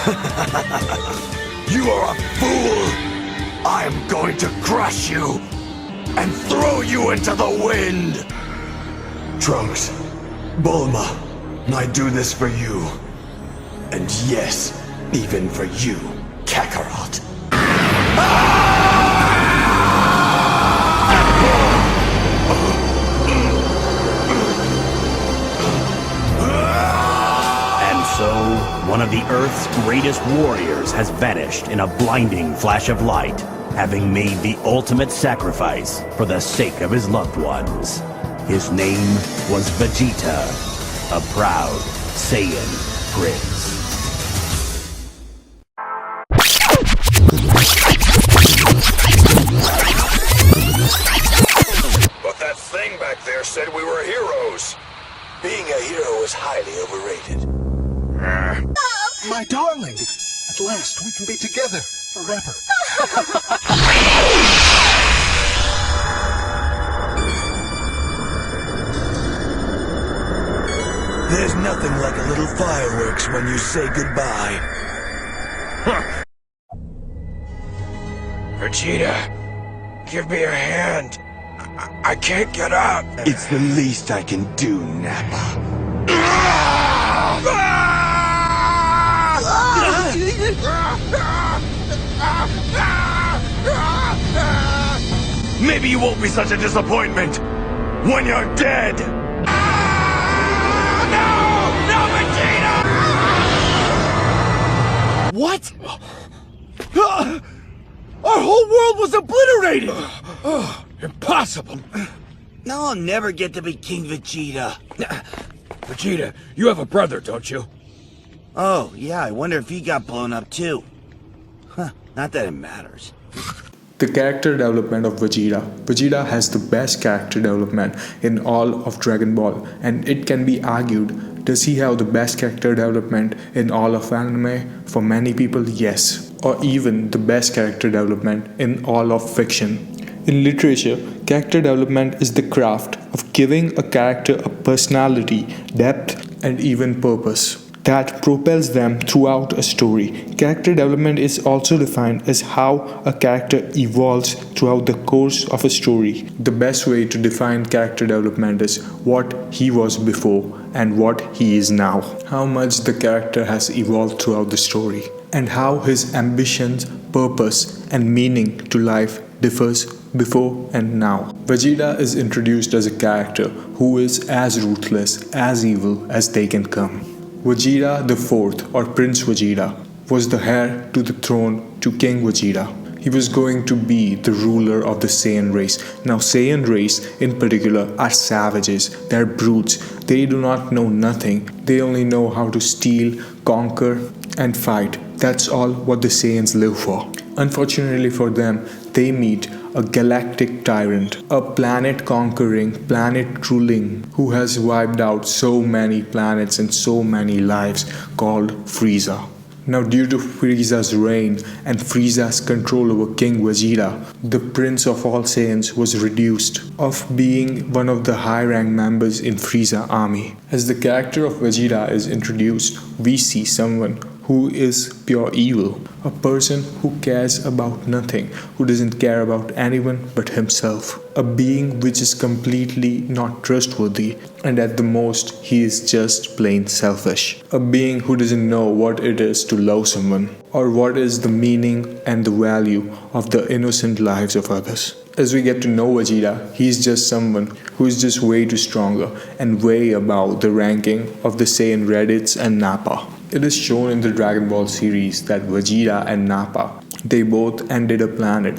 You are a fool! I am going to crush you and throw you into the wind! Trunks, Bulma, I do this for you. And yes, even for you, Kakarot. And so, one of the Earth's greatest warriors has vanished in a blinding flash of light, having made the ultimate sacrifice for the sake of his loved ones. His name was Vegeta, a proud Saiyan prince. But that thing back there said we were heroes. Being a hero is highly overrated. My darling! At last we can be together forever. There's nothing like a little fireworks when you say goodbye. Vegeta, give me your hand. I can't get up. It's the least I can do, Nappa. Maybe you won't be such a disappointment when you're dead. What? Our whole world was obliterated! Impossible! Now I'll never get to be King Vegeta. Vegeta, you have a brother, don't you? Oh, yeah, I wonder if he got blown up too. Huh, not that it matters. The character development of Vegeta. Vegeta has the best character development in all of Dragon Ball, and it can be argued, does he have the best character development in all of anime? For many people, yes. Or even the best character development in all of fiction. In literature, character development is the craft of giving a character a personality, depth, and even purpose that propels them throughout a story. Character development is also defined as how a character evolves throughout the course of a story. The best way to define character development is what he was before and what he is now. How much the character has evolved throughout the story, and how his ambitions, purpose, and meaning to life differs before and now. Vegeta is introduced as a character who is as ruthless, as evil as they can come. Vegeta the Fourth, or Prince Vegeta, was the heir to the throne to King Vegeta. He was going to be the ruler of the Saiyan race. Now Saiyan race in particular are savages, they're brutes, they do not know nothing, they only know how to steal, conquer and fight. That's all what the Saiyans live for. Unfortunately for them, they meet a galactic tyrant, a planet-conquering, planet-ruling, who has wiped out so many planets and so many lives, called Frieza. Now due to Frieza's reign and Frieza's control over King Vegeta, the prince of all Saiyans was reduced of being one of the high-rank members in Frieza army. As the character of Vegeta is introduced, we see someone who is pure evil, a person who cares about nothing, who doesn't care about anyone but himself, a being which is completely not trustworthy, and at the most he is just plain selfish, a being who doesn't know what it is to love someone, or what is the meaning and the value of the innocent lives of others. As we get to know Vegeta, he is just someone who is just way too stronger and way above the ranking of the Saiyan Reddits and Nappa. It is shown in the Dragon Ball series that Vegeta and Nappa, they both ended a planet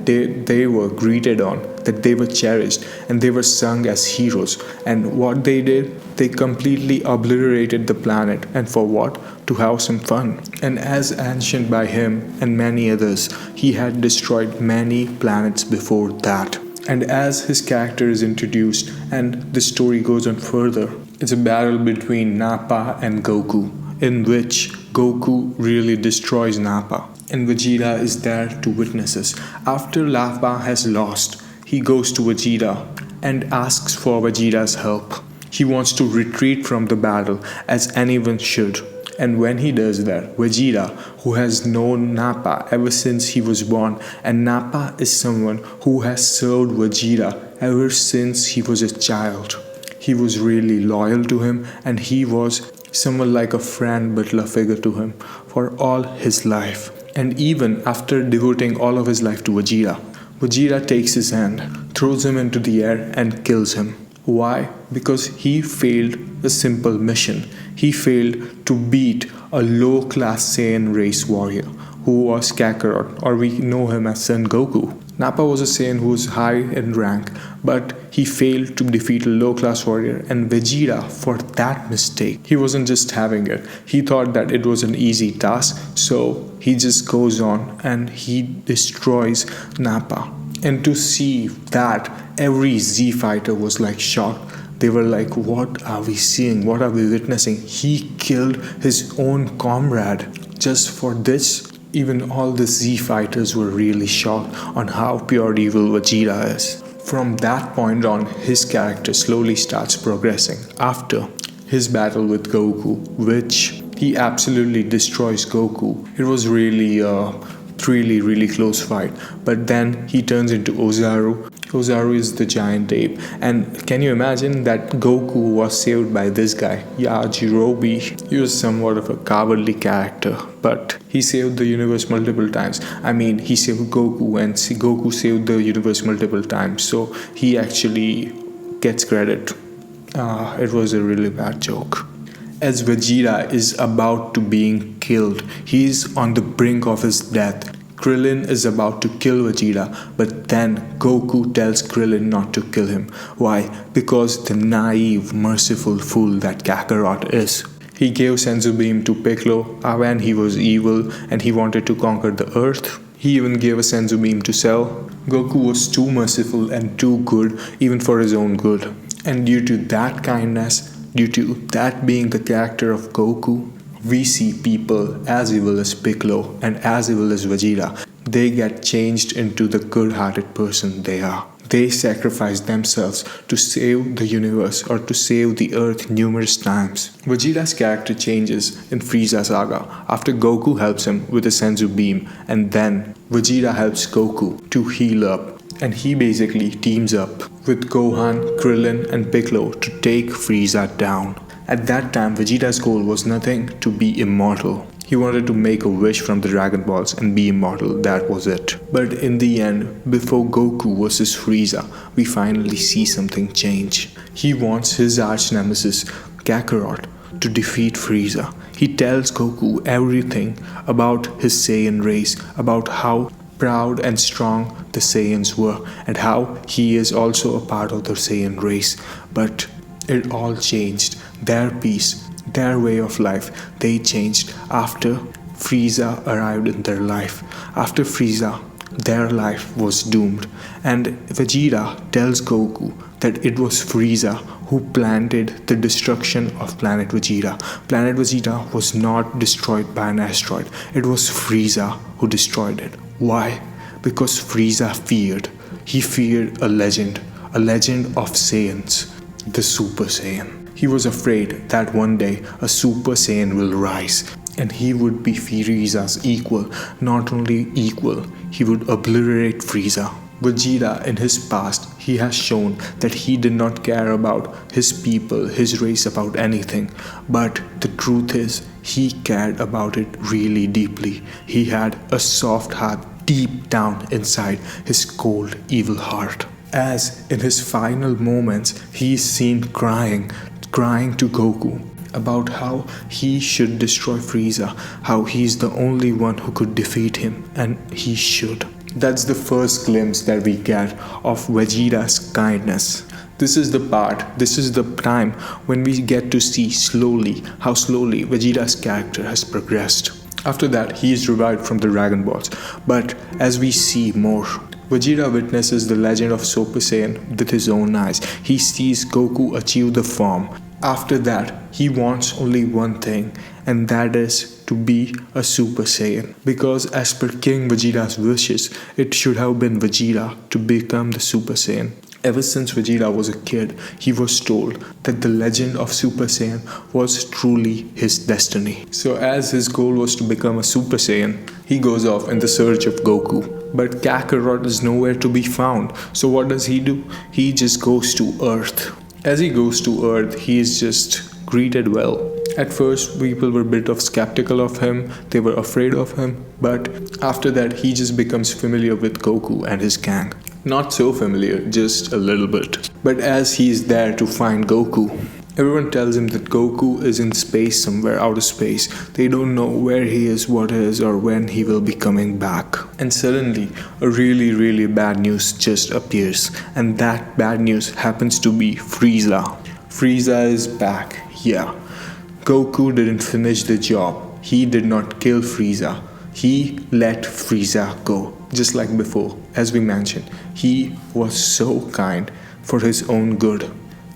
they were greeted on, that they were cherished and they were sung as heroes. And what they did, they completely obliterated the planet. And for what? To have some fun. And as ancient by him and many others, he had destroyed many planets before that. And as his character is introduced and the story goes on further, it's a battle between Nappa and Goku, in which Goku really destroys Nappa, and Vegeta is there to witness this. After Nappa has lost, he goes to Vegeta and asks for Vegeta's help. He wants to retreat from the battle, as anyone should. And when he does that, Vegeta, who has known Nappa ever since he was born, and Nappa is someone who has served Vegeta ever since he was a child. He was really loyal to him, and he was someone like a friend butler figure to him for all his life. And even after devoting all of his life to Vegeta, Vegeta takes his hand, throws him into the air, and kills him. Why? Because he failed a simple mission. He failed to beat a low-class Saiyan race warrior who was Kakarot, or we know him as Son Goku. Nappa was a Saiyan who was high in rank, but he failed to defeat a low-class warrior, and Vegeta, for that mistake, he wasn't just having it. He thought that it was an easy task, so he just goes on and he destroys Nappa. And to see that, every Z fighter was like shocked. They were like, what are we seeing? What are we witnessing? He killed his own comrade. Just for this, even all the Z fighters were really shocked on how pure evil Vegeta is. From that point on, his character slowly starts progressing. After his battle with Goku, which he absolutely destroys Goku, it was really really close fight. But then he turns into Ozaru. Ozaru is the giant ape, and can you imagine that Goku was saved by this guy, Yajirobe? He was somewhat of a cowardly character, but he saved the universe multiple times. I mean, he saved Goku, and Goku saved the universe multiple times, so he actually gets credit. It was a really bad joke. As Vegeta is about to being killed, he is on the brink of his death. Krillin is about to kill Vegeta, but then Goku tells Krillin not to kill him. Why? Because the naive, merciful fool that Kakarot is. He gave Senzu Beam to Piccolo when he was evil and he wanted to conquer the earth. He even gave a Senzu Beam to Cell. Goku was too merciful and too good even for his own good. And due to that kindness, due to that being the character of Goku, we see people as evil as Piccolo and as evil as Vegeta. They get changed into the good-hearted person they are. They sacrifice themselves to save the universe or to save the earth numerous times. Vegeta's character changes in Frieza Saga after Goku helps him with a Senzu Beam, and then Vegeta helps Goku to heal up. And he basically teams up with Gohan, Krillin and Piccolo to take Frieza down. At that time, Vegeta's goal was nothing to be immortal. He wanted to make a wish from the Dragon Balls and be immortal, that was it. But in the end, before Goku versus Frieza, we finally see something change. He wants his arch nemesis, Kakarot, to defeat Frieza. He tells Goku everything about his Saiyan race, about how proud and strong the Saiyans were, and how he is also a part of the Saiyan race. But it all changed. Their peace, their way of life, they changed after Frieza arrived in their life. After Frieza, their life was doomed. And Vegeta tells Goku that it was Frieza who planted the destruction of Planet Vegeta. Planet Vegeta was not destroyed by an asteroid. It was Frieza who destroyed it. Why? Because Frieza feared. He feared a legend of Saiyans, the Super Saiyan. He was afraid that one day a Super Saiyan will rise and he would be Frieza's equal. Not only equal, he would obliterate Frieza. Vegeta, in his past, he has shown that he did not care about his people, his race, about anything. But the truth is, he cared about it really deeply. He had a soft heart deep down inside his cold, evil heart. As in his final moments, he is seen crying to Goku about how he should destroy Frieza, how he's the only one who could defeat him, and he should. That's the first glimpse that we get of Vegeta's kindness. This is the time when we get to see how slowly Vegeta's character has progressed. After that, he is revived from the Dragon Balls. But as we see more, Vegeta witnesses the legend of Super Saiyan with his own eyes. He sees Goku achieve the form. After that, he wants only one thing, and that is to be a Super Saiyan. Because as per King Vegeta's wishes, it should have been Vegeta to become the Super Saiyan. Ever since Vegeta was a kid, he was told that the legend of Super Saiyan was truly his destiny. So as his goal was to become a Super Saiyan, he goes off in the search of Goku. But Kakarot is nowhere to be found. So what does he do? He just goes to Earth. As he goes to Earth, he is just greeted well. At first, people were a bit of skeptical of him, they were afraid of him, but after that, he just becomes familiar with Goku and his gang. Not so familiar, just a little bit. But as he is there to find Goku, everyone tells him that Goku is in space, somewhere out of space. They don't know where he is, what he is, or when he will be coming back. And suddenly, a really bad news just appears. And that bad news happens to be Frieza. Frieza is back, yeah. Goku didn't finish the job. He did not kill Frieza. He let Frieza go. Just like before, as we mentioned, he was so kind for his own good.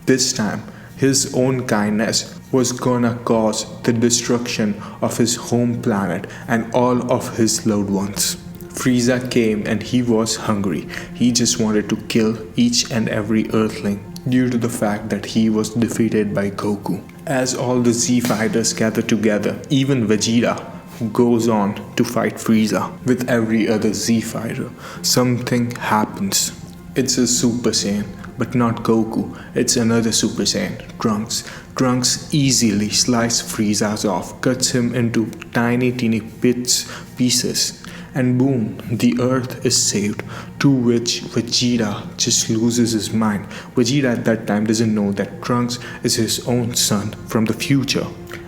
This time, his own kindness was gonna cause the destruction of his home planet and all of his loved ones. Frieza came and he was hungry. He just wanted to kill each and every Earthling due to the fact that he was defeated by Goku. As all the Z fighters gather together, even Vegeta goes on to fight Frieza with every other Z fighter. Something happens. It's a Super Saiyan, but not Goku. It's another Super Saiyan, Trunks. Trunks easily slices Frieza's off, cuts him into tiny pieces, and boom, the Earth is saved. To which Vegeta just loses his mind. Vegeta at that time doesn't know that Trunks is his own son from the future.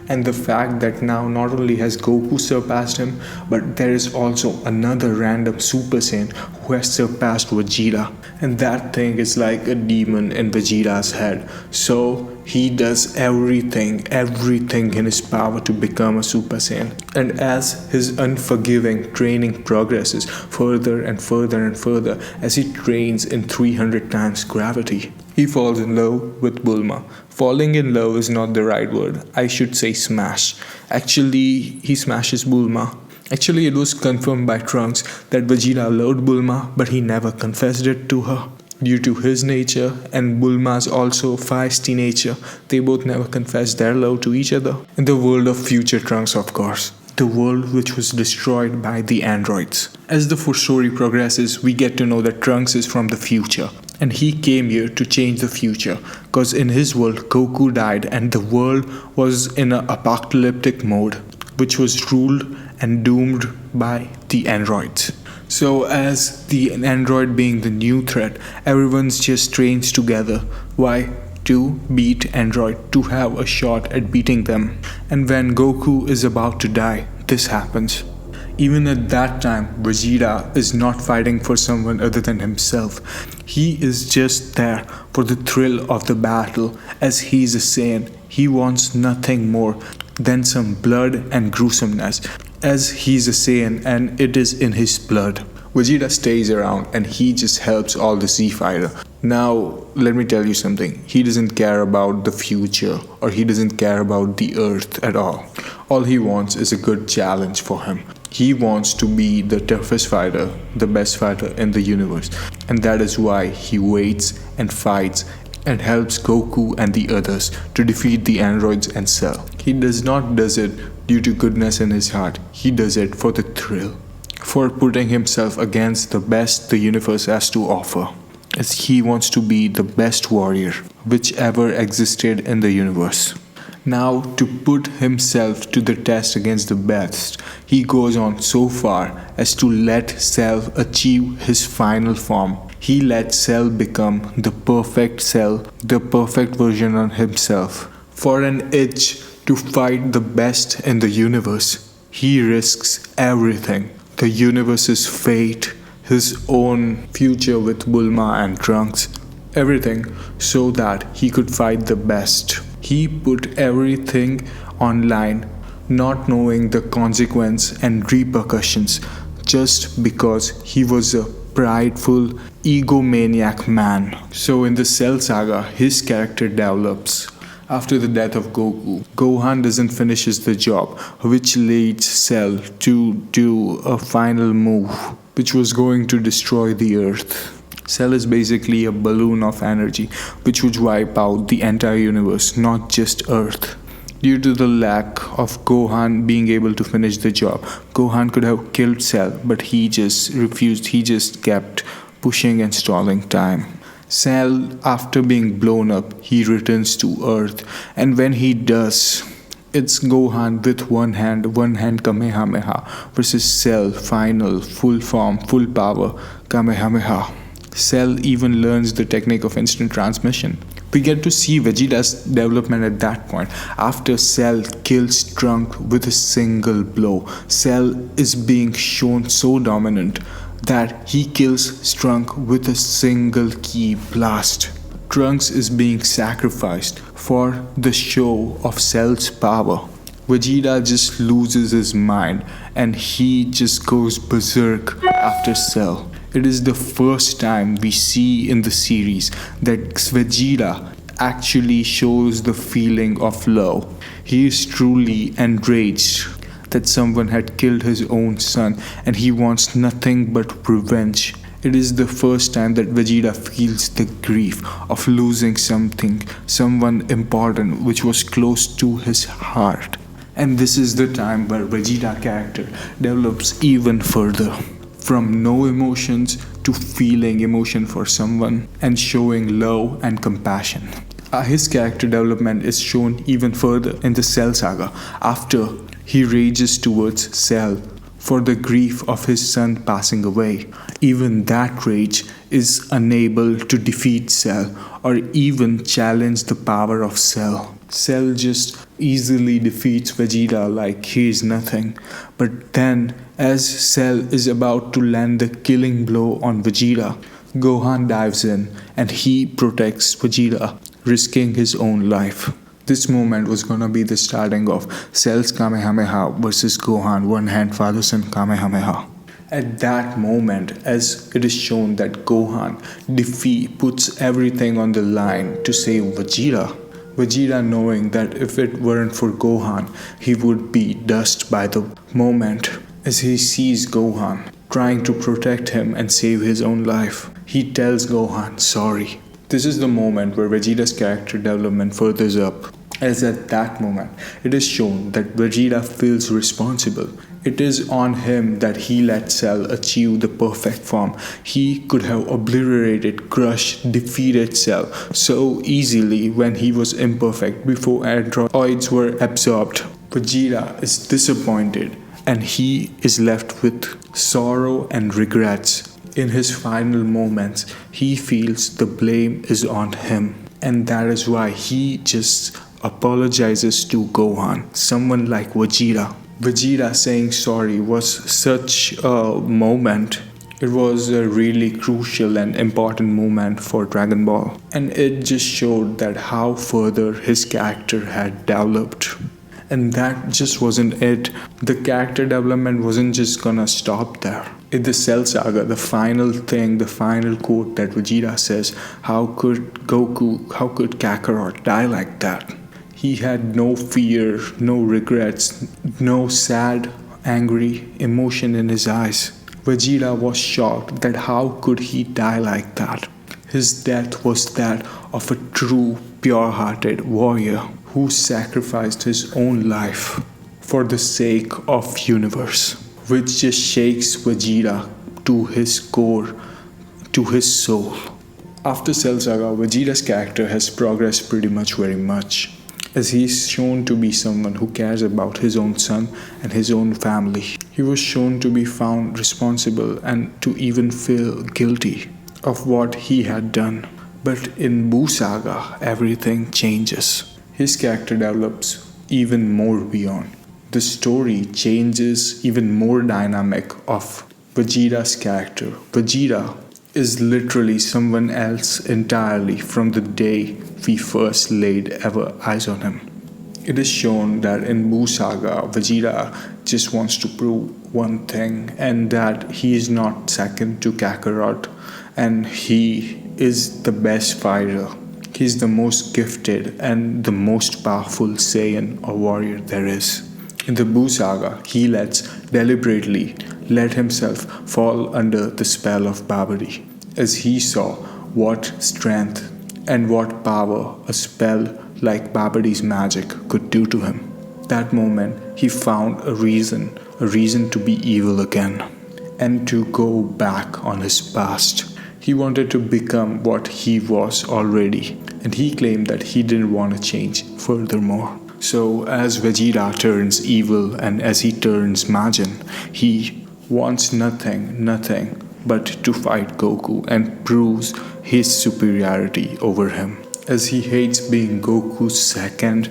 And the fact that now not only has Goku surpassed him, but there is also another random Super Saiyan who has surpassed Vegeta. And that thing is like a demon in Vegeta's head. So he does everything in his power to become a Super Saiyan. And as his unforgiving training progresses further and further, as he trains in 300 times gravity, he falls in love with Bulma. Falling in love is not the right word. I should say smash. Actually, he smashes Bulma. Actually, it was confirmed by Trunks that Vegeta loved Bulma, but he never confessed it to her. Due to his nature and Bulma's also feisty nature, they both never confessed their love to each other. In the world of future Trunks, of course. The world which was destroyed by the androids. As the story progresses, we get to know that Trunks is from the future. And he came here to change the future. Cause in his world, Goku died and the world was in an apocalyptic mode, which was ruled and doomed by the androids. So as the android being the new threat, everyone's just trains together. Why? To beat android, to have a shot at beating them. And when Goku is about to die, this happens. Even at that time, Vegeta is not fighting for someone other than himself. He is just there for the thrill of the battle. As he's a Saiyan, he wants nothing more than some blood and gruesomeness. As he's a Saiyan and it is in his blood. Vegeta stays around and he just helps all the Z fighter. Now, let me tell you something. He doesn't care about the future or he doesn't care about the Earth at all. All he wants is a good challenge for him. He wants to be the toughest fighter, the best fighter in the universe. And that is why he waits and fights and helps Goku and the others to defeat the androids and Cell. He does not do it due to goodness in his heart. He does it for the thrill. For putting himself against the best the universe has to offer. As he wants to be the best warrior which ever existed in the universe. Now, to put himself to the test against the best, he goes on so far as to let Cell achieve his final form. He lets Cell become the perfect Cell, the perfect version of himself. For an itch to fight the best in the universe, he risks everything. The universe's fate, his own future with Bulma and Trunks, everything, so that he could fight the best. He put everything online, not knowing the consequence and repercussions, just because he was a prideful, egomaniac man. So in the Cell Saga, his character develops. After the death of Goku, Gohan doesn't finish the job, which leads Cell to do a final move, which was going to destroy the Earth. Cell is basically a balloon of energy which would wipe out the entire universe, not just Earth. Due to the lack of Gohan being able to finish the job, Gohan could have killed Cell, but he just refused. He just kept pushing and stalling time. Cell, after being blown up, he returns to Earth, and when he does, it's Gohan with one hand Kamehameha versus Cell, final, full form, full power, Kamehameha. Cell even learns the technique of instant transmission. We get to see Vegeta's development at that point. After Cell kills Trunk with a single blow, Cell is being shown so dominant that he kills Trunk with a single ki blast. Trunks is being sacrificed for the show of Cell's power. Vegeta just loses his mind and he just goes berserk after Cell. It is the first time we see in the series that Vegeta actually shows the feeling of love. He is truly enraged that someone had killed his own son and he wants nothing but revenge. It is the first time that Vegeta feels the grief of losing someone important which was close to his heart. And this is the time where Vegeta character develops even further. From no emotions to feeling emotion for someone and showing love and compassion. His character development is shown even further in the Cell Saga after he rages towards Cell for the grief of his son passing away. Even that rage is unable to defeat Cell or even challenge the power of Cell. Cell just easily defeats Vegeta like he is nothing. But then, as Cell is about to land the killing blow on Vegeta, Gohan dives in and he protects Vegeta, risking his own life. This moment was gonna be the starting of Cell's Kamehameha versus Gohan, one hand father-son Kamehameha. At that moment, as it is shown that Gohan puts everything on the line to save Vegeta, Vegeta knowing that if it weren't for Gohan, he would be dust by the moment. As he sees Gohan trying to protect him and save his own life, he tells Gohan sorry. This is the moment where Vegeta's character development furthers up. As at that moment, it is shown that Vegeta feels responsible. It is on him that he let Cell achieve the perfect form. He could have obliterated, crushed, defeated Cell so easily when he was imperfect before androids were absorbed. Vegeta is disappointed and he is left with sorrow and regrets. In his final moments, he feels the blame is on him, and that is why he just apologizes to Gohan, someone like Vegeta. Vegeta saying sorry was such a moment. It was a really crucial and important moment for Dragon Ball, and it just showed that how further his character had developed. And that just wasn't it. The character development wasn't just gonna stop there. In the Cell Saga, the final quote that Vegeta says, how could Kakarot die like that? He had no fear, no regrets, no sad, angry emotion in his eyes. Vegeta was shocked that how could he die like that? His death was that of a true, pure-hearted warrior who sacrificed his own life for the sake of universe, which just shakes Vegeta to his core, to his soul. After Cell Saga, Vegeta's character has progressed pretty much, as he is shown to be someone who cares about his own son and his own family. He was shown to be found responsible and to even feel guilty of what he had done. But in Buu Saga, everything changes. His character develops even more beyond. The story changes even more dynamic of Vegeta's character. Vegeta is literally someone else entirely from the day we first laid ever eyes on him. It is shown that in Buu Saga, Vegeta just wants to prove one thing, and that he is not second to Kakarot, and he is the best fighter. He's the most gifted and the most powerful Saiyan or warrior there is. In the Buu Saga, he deliberately let himself fall under the spell of Babari. as he saw what strength and what power a spell like Babadi's magic could do to him. That moment, he found a reason to be evil again, and to go back on his past. He wanted to become what he was already, and he claimed that he didn't want to change furthermore. So, as Vegeta turns evil and as he turns Majin, he wants nothing but to fight Goku and proves his superiority over him. As he hates being Goku's second,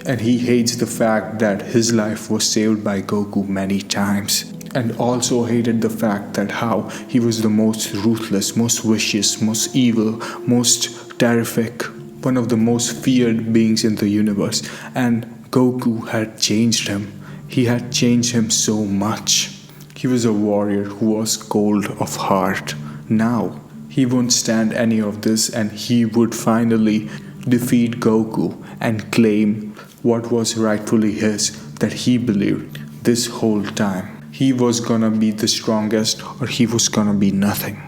and he hates the fact that his life was saved by Goku many times, and also hated the fact that how he was the most ruthless, most vicious, most evil, most terrific, one of the most feared beings in the universe, and Goku had changed him. He had changed him so much. He was a warrior who was cold of heart. Now, he won't stand any of this, and he would finally defeat Goku and claim what was rightfully his, that he believed this whole time. He was gonna be the strongest, or he was gonna be nothing.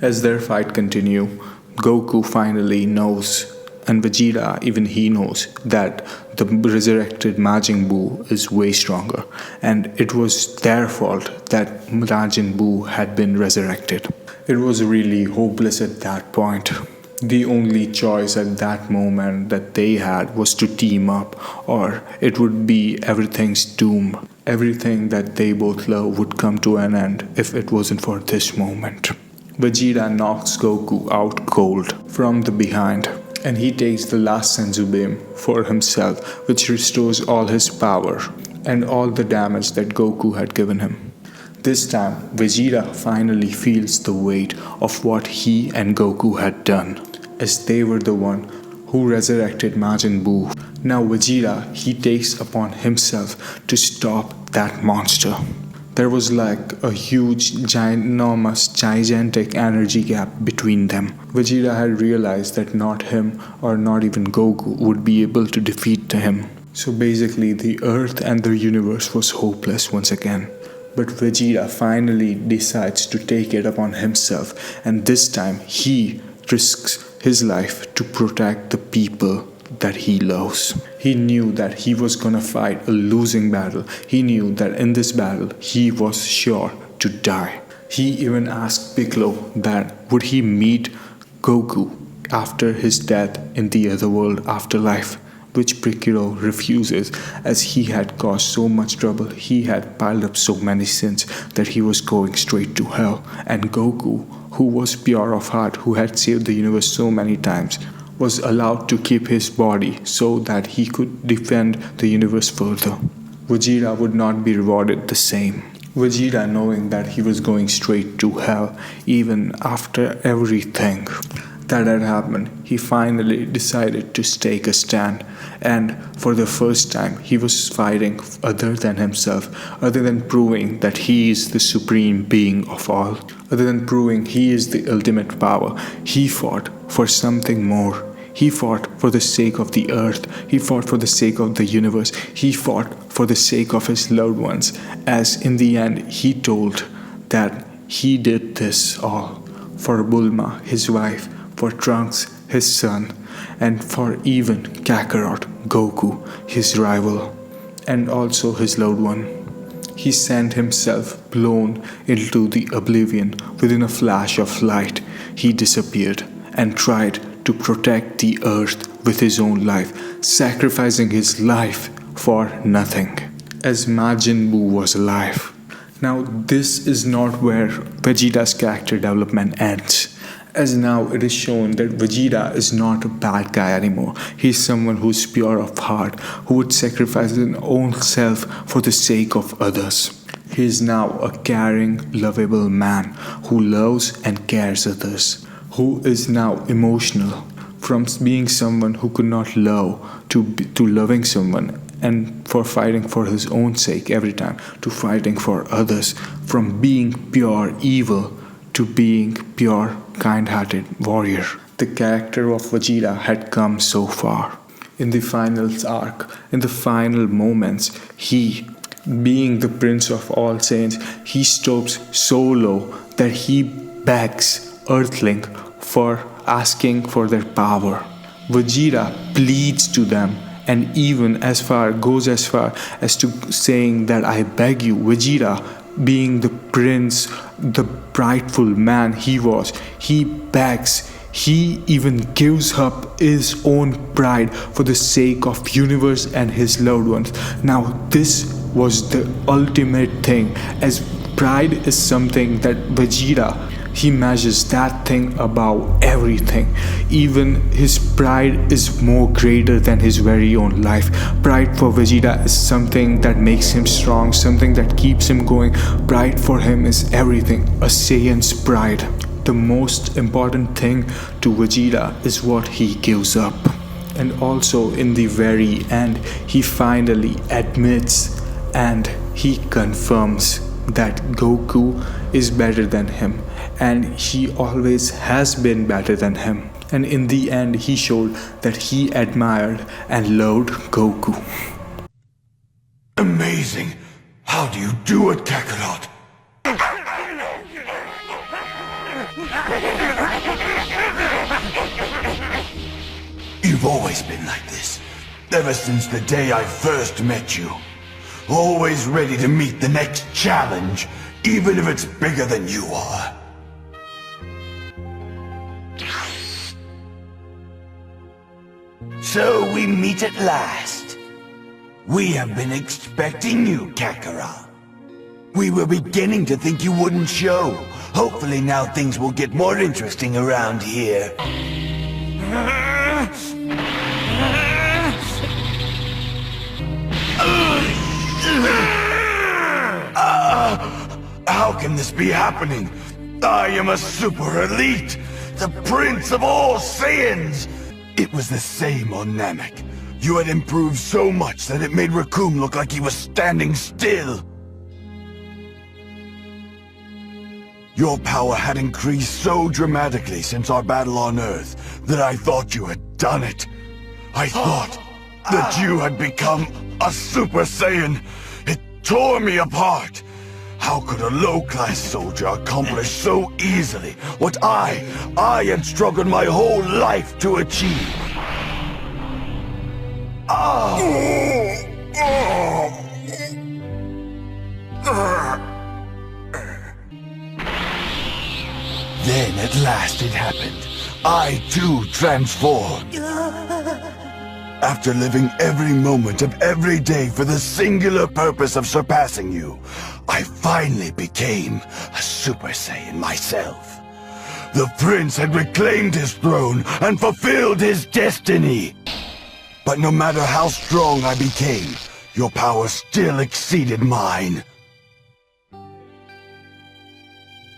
As their fight continued, Goku finally knows, and Vegeta, even he knows, that the resurrected Majin Buu is way stronger, and it was their fault that Majin Buu had been resurrected. It was really hopeless at that point. The only choice at that moment that they had was to team up, or it would be everything's doom. Everything that they both love would come to an end if it wasn't for this moment. Vegeta knocks Goku out cold from the behind, and he takes the last Senzu beam for himself, which restores all his power and all the damage that Goku had given him. This time, Vegeta finally feels the weight of what he and Goku had done, as they were the one who resurrected Majin Buu. Now Vegeta, he takes upon himself to stop that monster. There was like a huge, gigantic energy gap between them. Vegeta had realized that not him or not even Goku would be able to defeat him. So basically, the Earth and the universe was hopeless once again. But Vegeta finally decides to take it upon himself, and this time he risks his life to protect the people that he loves. He knew that he was gonna fight a losing battle. He knew that in this battle he was sure to die. He even asked Piccolo that would he meet Goku after his death in the other world afterlife, which Piccolo refuses, as he had caused so much trouble. He had piled up so many sins that he was going straight to hell, and Goku, who was pure of heart, who had saved the universe so many times, was allowed to keep his body so that he could defend the universe further. Vegeta would not be rewarded the same. Vegeta, knowing that he was going straight to hell even after everything that had happened, he finally decided to take a stand, and for the first time he was fighting other than himself, other than proving that he is the supreme being of all, other than proving he is the ultimate power. He fought for something more. He fought for the sake of the earth. He fought for the sake of the universe. He fought for the sake of his loved ones, as in the end he told that he did this all for Bulma, his wife, for Trunks, his son, and for even Kakarot, Goku, his rival, and also his loved one. He sent himself blown into the oblivion. Within a flash of light, he disappeared and tried to protect the earth with his own life, sacrificing his life for nothing, as Majin Buu was alive. Now, this is not where Vegeta's character development ends, as now it is shown that Vegeta is not a bad guy anymore. He is someone who is pure of heart, who would sacrifice his own self for the sake of others. He is now a caring, lovable man who loves and cares others, who is now emotional, from being someone who could not love to loving someone, and for fighting for his own sake every time to fighting for others, from being pure evil to being pure kind-hearted warrior. The character of Vegeta had come so far. In the final arc, in the final moments, he, being the prince of all saints, he stoops so low that he begs Earthling for asking for their power. Vegeta pleads to them and even goes as far as to saying that I beg you. Vegeta, being the prince, the prideful man he was, he begs. He even gives up his own pride for the sake of universe and his loved ones. Now this was the ultimate thing, as pride is something that Vegeta, he measures that thing above everything. Even his pride is more greater than his very own life. Pride for Vegeta is something that makes him strong, something that keeps him going. Pride for him is everything, a Saiyan's pride. The most important thing to Vegeta is what he gives up. And also in the very end, he finally admits and he confirms that Goku is better than him, and he always has been better than him. And in the end, he showed that he admired and loved Goku. Amazing. How do you do it, Kakarot? You've always been like this, ever since the day I first met you. Always ready to meet the next challenge, even if it's bigger than you are. So we meet at last. We have been expecting you, Kakarot. We were beginning to think you wouldn't show. Hopefully now things will get more interesting around here. How can this be happening? I am a super elite, the prince of all Saiyans. It was the same on Namek. You had improved so much that it made Raccoon look like he was standing still. Your power had increased so dramatically since our battle on Earth that I thought you had done it. I thought that you had become a Super Saiyan. It tore me apart. How could a low-class soldier accomplish so easily what I had struggled my whole life to achieve? Then at last it happened. I too transformed. After living every moment of every day for the singular purpose of surpassing you, I finally became a Super Saiyan myself. The prince had reclaimed his throne and fulfilled his destiny. But no matter how strong I became, your power still exceeded mine.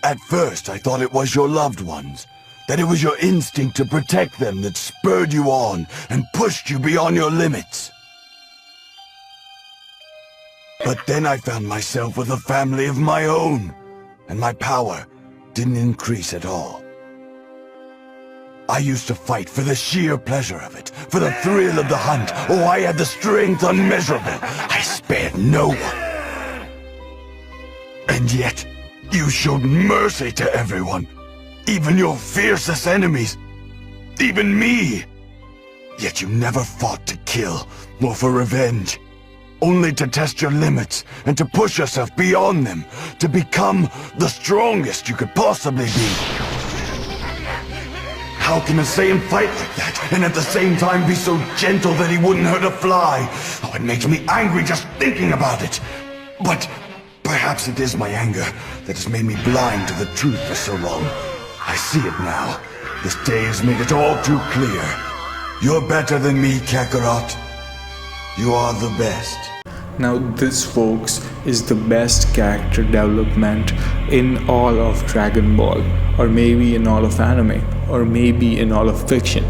At first, I thought it was your loved ones, that it was your instinct to protect them that spurred you on and pushed you beyond your limits. But then I found myself with a family of my own, and my power didn't increase at all. I used to fight for the sheer pleasure of it, for the thrill of the hunt. Oh, I had the strength unmeasurable. I spared no one. And yet, you showed mercy to everyone, even your fiercest enemies, even me. Yet you never fought to kill, nor for revenge, only to test your limits and to push yourself beyond them, to become the strongest you could possibly be. How can a Saiyan fight like that, and at the same time be so gentle that he wouldn't hurt a fly? Oh, it makes me angry just thinking about it. But perhaps it is my anger that has made me blind to the truth for so long. I see it now. This day has made it all too clear. You're better than me, Kakarot. You are the best. Now this, folks, is the best character development in all of Dragon Ball, or maybe in all of anime, or maybe in all of fiction.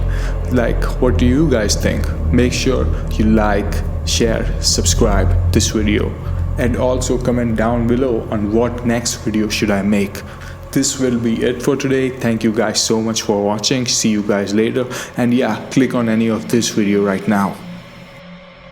Like, what do you guys think? Make sure you like, share, subscribe this video, and also comment down below on what next video should I make. This will be it for today. Thank you guys so much for watching. See you guys later, and yeah, click on any of this video right now.